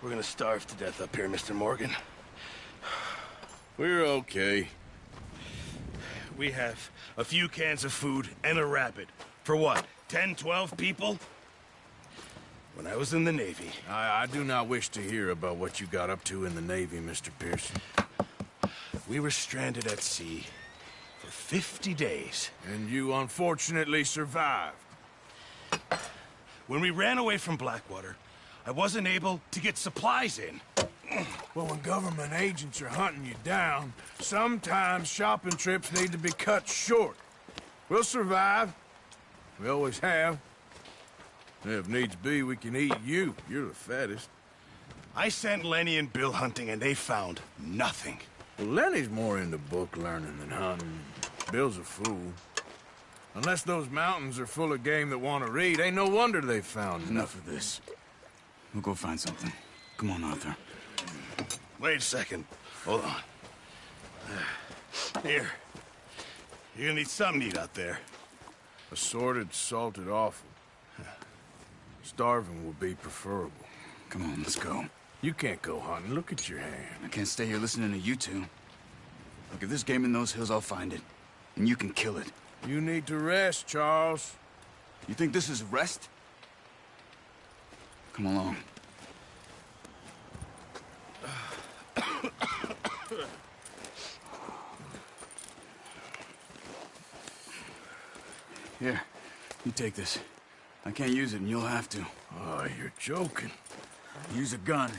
We're gonna starve to death up here, Mr. Morgan. We're okay. We have a few cans of food and a rabbit. For what, 10, 12 people? When I was in the Navy... I do not wish to hear about what you got up to in the Navy, Mr. Pearson. We were stranded at sea for 50 days. And you unfortunately survived. When we ran away from Blackwater, I wasn't able to get supplies in. Well, when government agents are hunting you down, sometimes shopping trips need to be cut short. We'll survive. We always have. If needs be, we can eat you. You're the fattest. I sent Lenny and Bill hunting, and they found nothing. Well, Lenny's more into book learning than hunting. Bill's a fool. Unless those mountains are full of game that want to read, ain't no wonder they found Enough of this. We'll go find something. Come on, Arthur. Wait a second. Hold on. Here. You're gonna need something to eat out there. Assorted, salted offal. Starving will be preferable. Come on, let's go. You can't go hunting. Look at your hand. I can't stay here listening to you two. Look, if there's game in those hills, I'll find it. And you can kill it. You need to rest, Charles. You think this is rest? Come along. Here, you take this. I can't use it, and you'll have to. Oh, you're joking. Use a gun,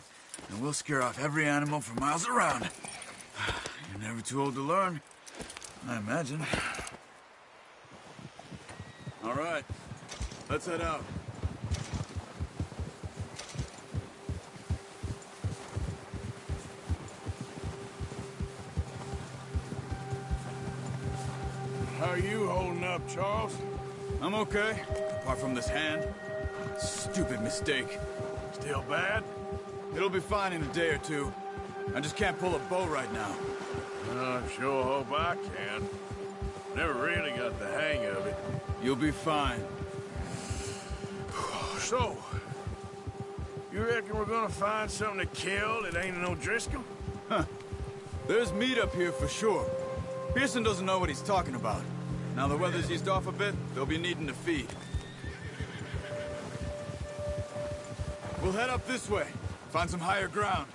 and we'll scare off every animal for miles around. You're never too old to learn, I imagine. All right, let's head out. How are you holding up, Charles? I'm okay, apart from this hand. Stupid mistake. Still bad? It'll be fine in a day or two. I just can't pull a bow right now. I sure hope I can. Never really got the hang of it. You'll be fine. So, you reckon we're gonna find something to kill that ain't no Driscoll? Huh. There's meat up here for sure. Pearson doesn't know what he's talking about. Now the weather's eased off a bit, they'll be needing to feed. We'll head up this way. Find some higher ground.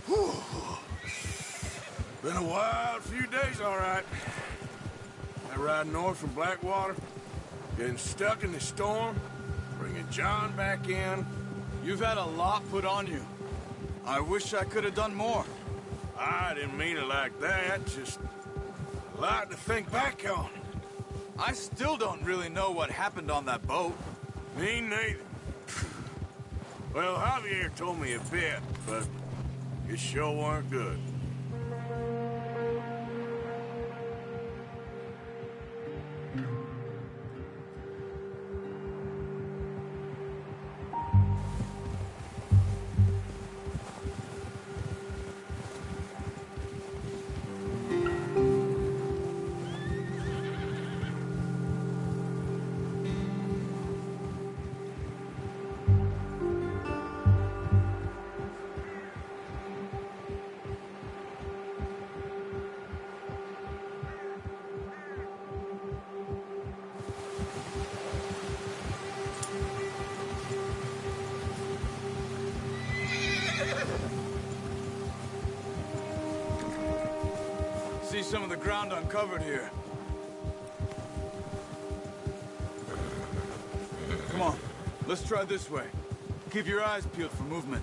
Whew. Been a wild few days, all right. I ride north from Blackwater, getting stuck in the storm, bringing John back in. You've had a lot put on you. I wish I could have done more. I didn't mean it like that, just a lot to think back on. I still don't really know what happened on that boat. Me neither. Well, Javier told me a bit, but it sure weren't good. See some of the ground uncovered here. Come on, let's try this way. Keep your eyes peeled for movement.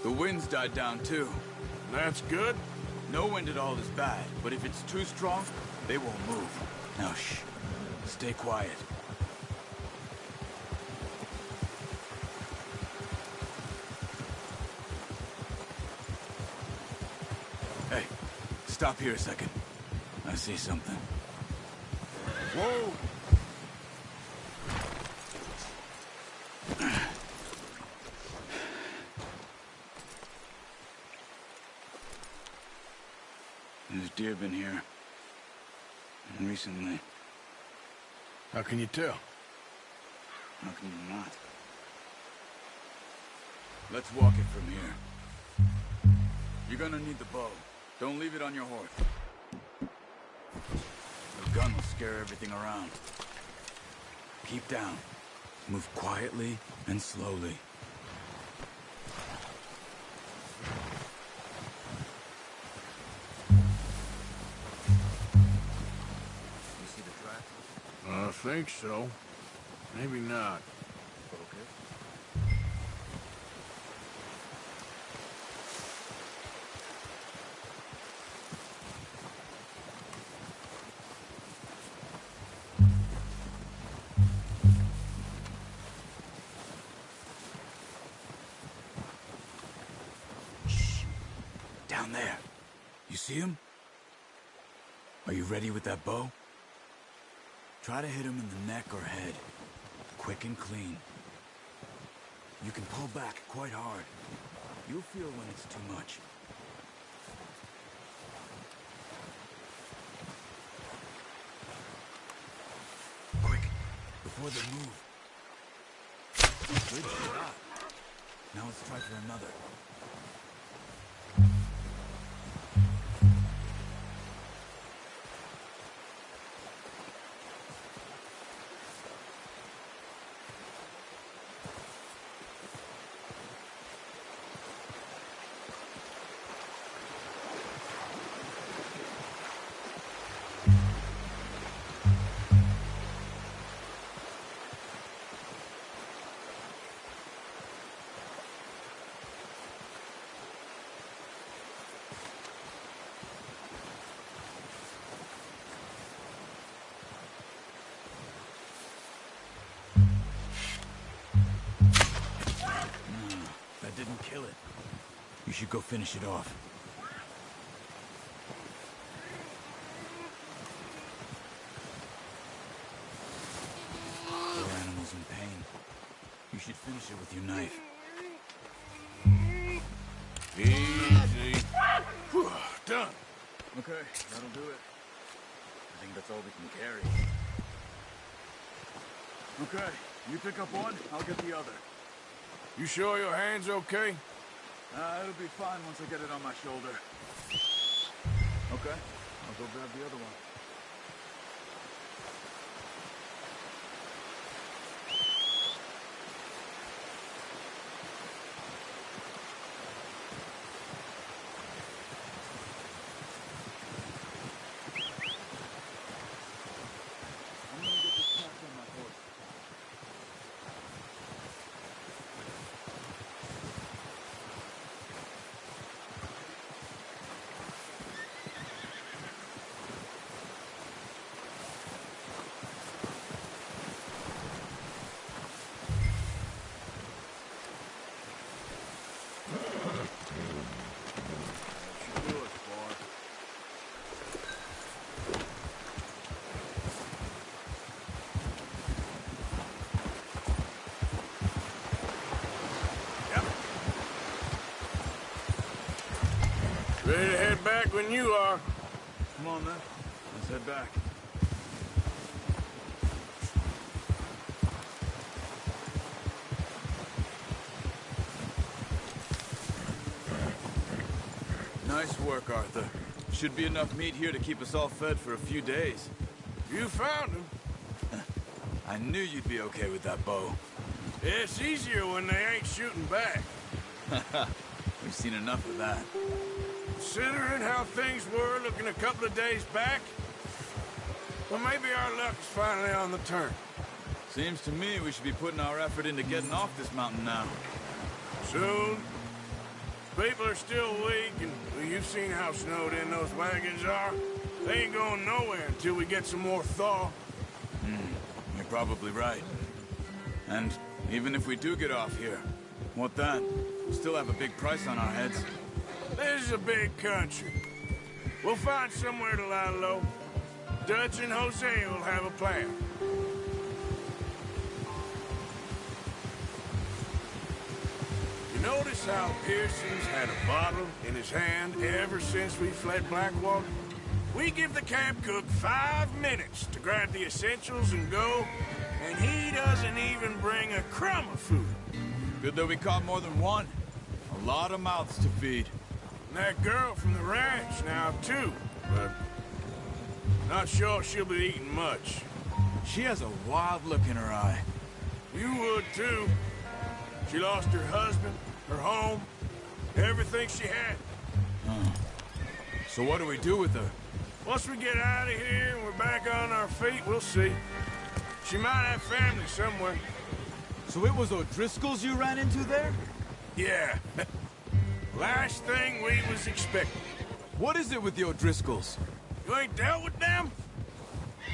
The wind's died down too. That's good. No wind at all is bad, but if it's too strong, they won't move. Now shh, stay quiet. Hey, stop here a second. I see something. Whoa! There's deer been here. Recently. How can you tell? How can you not? Let's walk it from here. You're gonna need the bow. Don't leave it on your horse. The gun will scare everything around. Keep down. Move quietly and slowly. You see the tracks? I think so. Maybe not. Okay. Shh. Down there. You see him? Are you ready with that bow? Try to hit him in the neck or head. Quick and clean. You can pull back quite hard. You'll feel when it's too much. Quick, before they move. Good shot. Now let's try for another. Didn't kill it. You should go finish it off. Poor animal's in pain. You should finish it with your knife. Easy. Whew, done. Okay, that'll do it. I think that's all we can carry. Okay, you pick up one, I'll get the other. You sure your hand's okay? It'll be fine once I get it on my shoulder. Okay, I'll go grab the other one. I'm gonna get this pack on my horse. Ready to head back when you are. Come on, then. Let's head back. Nice work, Arthur. Should be enough meat here to keep us all fed for a few days. You found him. I knew you'd be okay with that bow. It's easier when they ain't shooting back. We've seen enough of that. Considering how things were looking a couple of days back, well, maybe our luck's finally on the turn. Seems to me we should be putting our effort into getting off this mountain now. Soon. People are still weak, and well, you've seen how snowed in those wagons are. They ain't going nowhere until we get some more thaw. You're probably right. And even if we do get off here, what then? We still have a big price on our heads. This is a big country. We'll find somewhere to lie low. Dutch and Jose will have a plan. You notice how Pearson's had a bottle in his hand ever since we fled Blackwater? We give the camp cook 5 minutes to grab the essentials and go, and he doesn't even bring a crumb of food. Good that we caught more than one. A lot of mouths to feed. And that girl from the ranch now, too, but not sure she'll be eating much. She has a wild look in her eye. You would, too. She lost her husband, her home, everything she had. So what do we do with her? Once we get out of here and we're back on our feet, we'll see. She might have family somewhere. So it was O'Driscoll's you ran into there? Yeah. Last thing we was expecting. What is it with the O'Driscolls? You ain't dealt with them?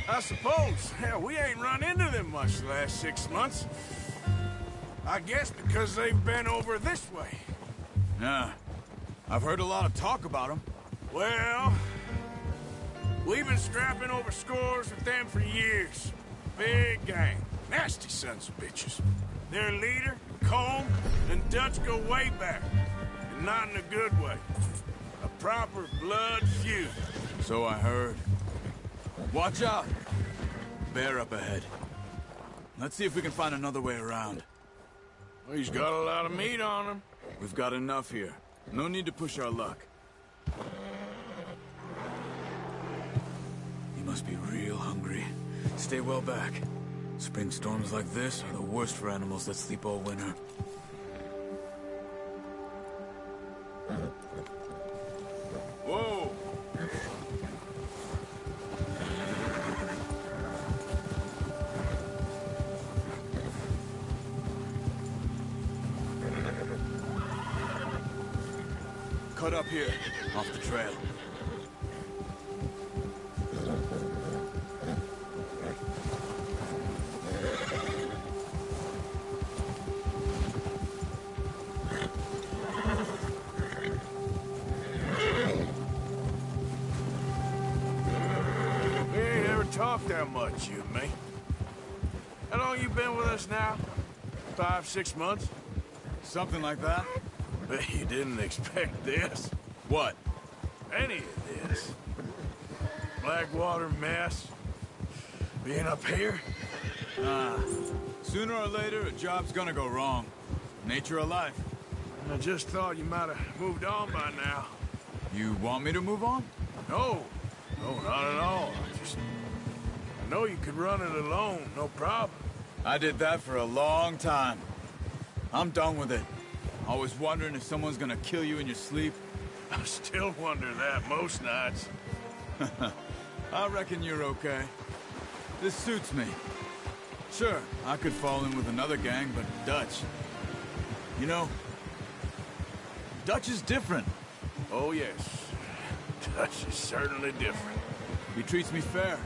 I suppose. Hell, we ain't run into them much the last 6 months. I guess because they've been over this way. Nah. I've heard a lot of talk about them. Well, we've been scrapping over scores with them for years. Big gang. Nasty sons of bitches. Their leader, Combe, and Dutch go way back. And not in a good way. A proper blood feud. So I heard. Watch out! Bear up ahead. Let's see if we can find another way around. Well, he's got a lot of meat on him. We've got enough here. No need to push our luck. You must be real hungry. Stay well back. Spring storms like this are the worst for animals that sleep all winter. Whoa! Cut up here, off the trail. We ain't ever talked that much, you and me. How long you been with us now? 5, 6 months? Something like that? Bet you didn't expect this. What? Any of this. Blackwater mess. Being up here? Sooner or later, a job's gonna go wrong. Nature of life. I just thought you might have moved on by now. You want me to move on? No. No, not at all. I know you could run it alone, no problem. I did that for a long time. I'm done with it. Always wondering if someone's gonna kill you in your sleep. I still wonder that most nights. I reckon you're okay. This suits me. Sure, I could fall in with another gang, but Dutch... You know, Dutch is different. Oh, yes. Dutch is certainly different. He treats me fair.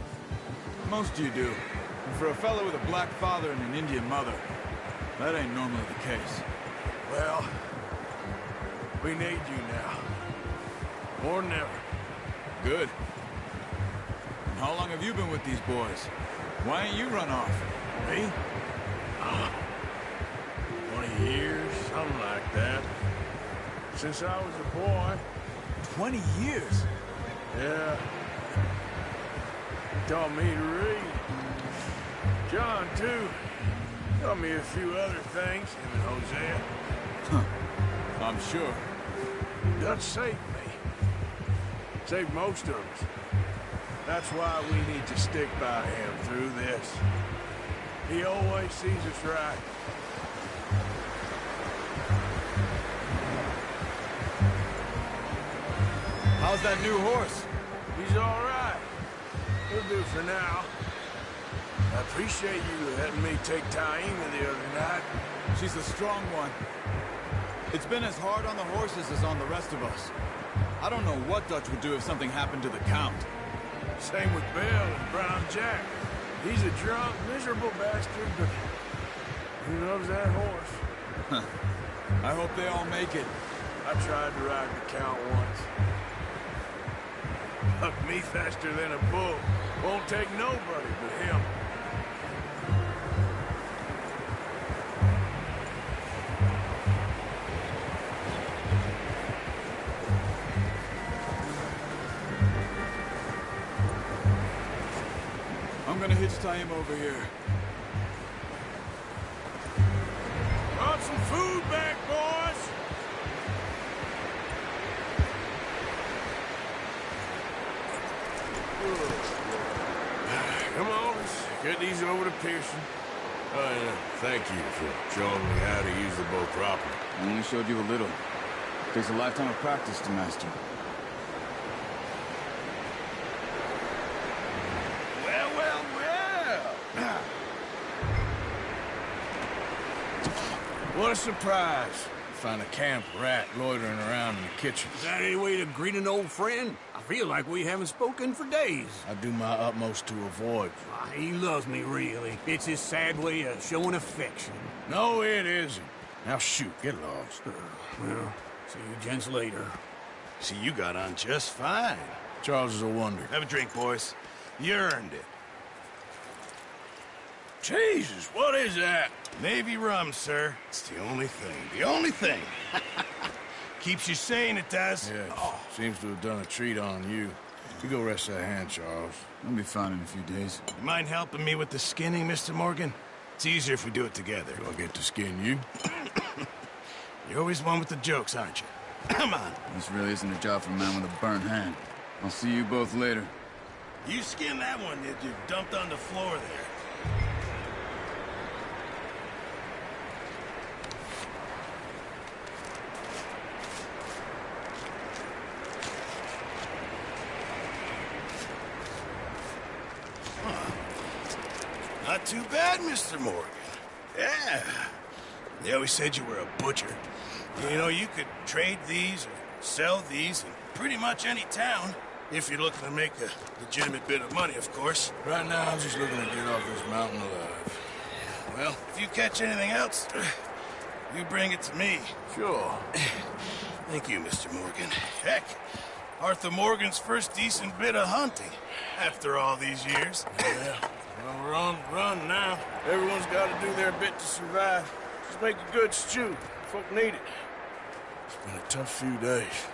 Most of you do. And for a fellow with a black father and an Indian mother, that ain't normally the case. Well, we need you now. More than ever. Good. And how long have you been with these boys? Why ain't you run off? Me? 20 years, something like that. Since I was a boy. 20 years? Yeah. He taught me to read. John, too. Taught me a few other things, him and Hosea. I'm sure. Dutch saved me. Saved most of us. That's why we need to stick by him through this. He always sees us right. How's that new horse? He's all right. He'll do for now. I appreciate you letting me take Taima the other night. She's a strong one. It's been as hard on the horses as on the rest of us. I don't know what Dutch would do if something happened to the Count. Same with Bill and Brown Jack. He's a drunk, miserable bastard, but he loves that horse. I hope they all make it. I tried to ride the Count once. Bucked me faster than a bull. Won't take nobody but him. I'm gonna hitch-tie him over here. Brought some food back, boys. Come on, let's get these over to Pearson. Oh, yeah. Thank you for showing me how to use the bow properly. I only showed you a little. Takes a lifetime of practice to master. Well, well, well. What a surprise. Find a camp rat loitering around in the kitchen. Is that any way to greet an old friend? I feel like we haven't spoken for days. I do my utmost to avoid you. Ah, he loves me, really. It's his sad way of showing affection. No, it isn't. Now shoot, get lost. Well, see you gents later. See, you got on just fine. Charles is a wonder. Have a drink, boys. You earned it. Jesus, what is that? Navy rum, sir. It's the only thing. The only thing. Keeps you sane, it does. Yeah, seems to have done a treat on you. You go rest that hand, Charles. I'll be fine in a few days. You mind helping me with the skinning, Mr. Morgan? It's easier if we do it together. Do I get to skin you? You're always one with the jokes, aren't you? Come on. This really isn't a job for a man with a burnt hand. I'll see you both later. You skinned that one that you dumped on the floor there. Not too bad, Mr. Morgan. Yeah. They always said you were a butcher. You know, you could trade these or sell these in pretty much any town, if you're looking to make a legitimate bit of money, of course. Right now, I'm just looking to get off this mountain alive. Well, if you catch anything else, you bring it to me. Sure. Thank you, Mr. Morgan. Heck, Arthur Morgan's first decent bit of hunting after all these years. Yeah. Well, we're on the run now. Everyone's got to do their bit to survive. Just make a good stew. Folk need it. It's been a tough few days.